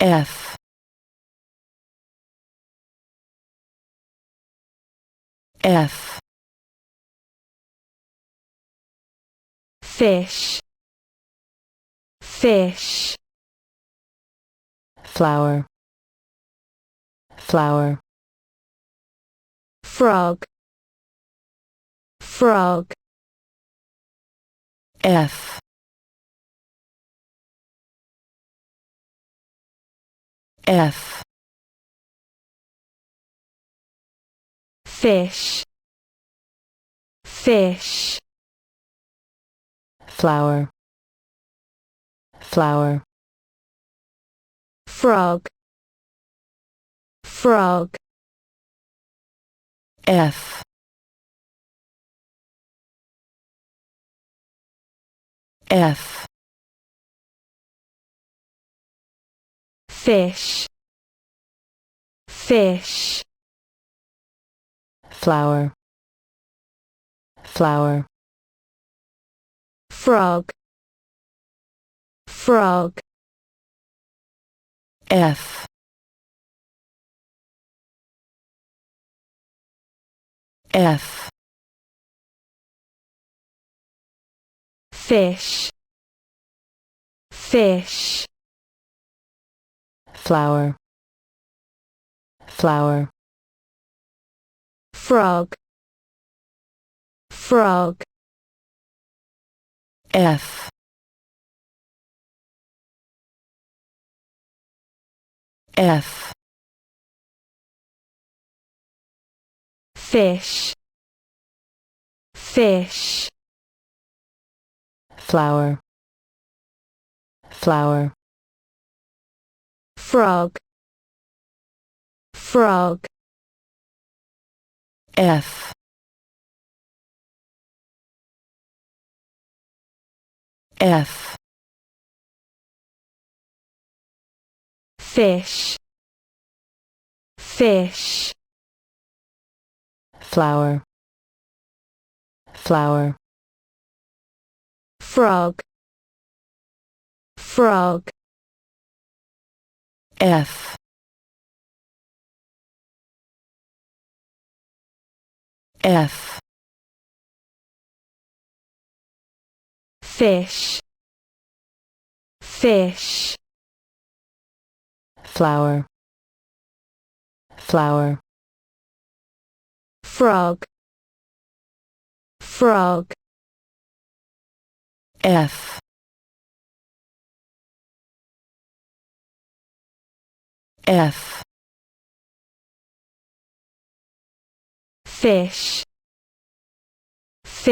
F F fish, fish, flower flower frog, frog, F F fish, fish, flower flower frog, frog, F F fish, fish, flower flower frog, frog, F F fish, fish, flower flower frog, frog, F F fish, fish, flower flower frog, frog, F F fish, fish, flower flower frog, frog, F F fish, fish, flower flower frog, frog, F F fish, fish,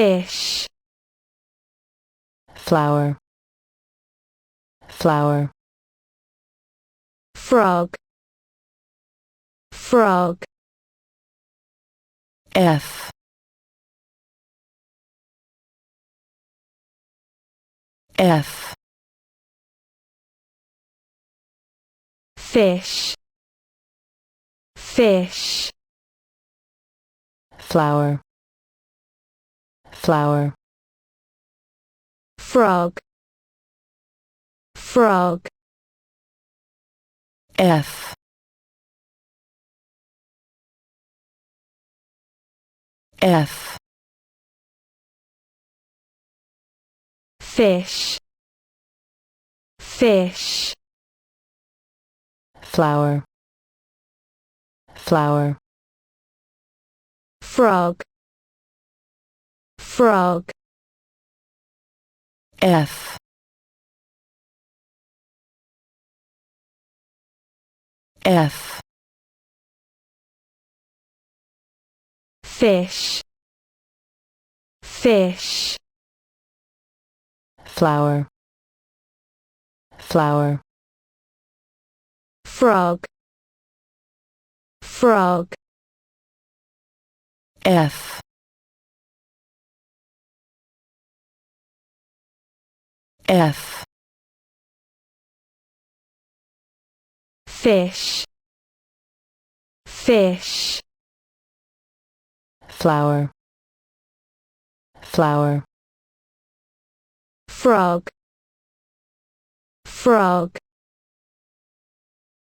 flower flower frog, frog, F F fish, fish, flower flower frog, frog, F F fish, fish, flower flower frog, frog, F F fish, fish, flower flower frog, frog, F F fish, fish, flower flower frog, frog,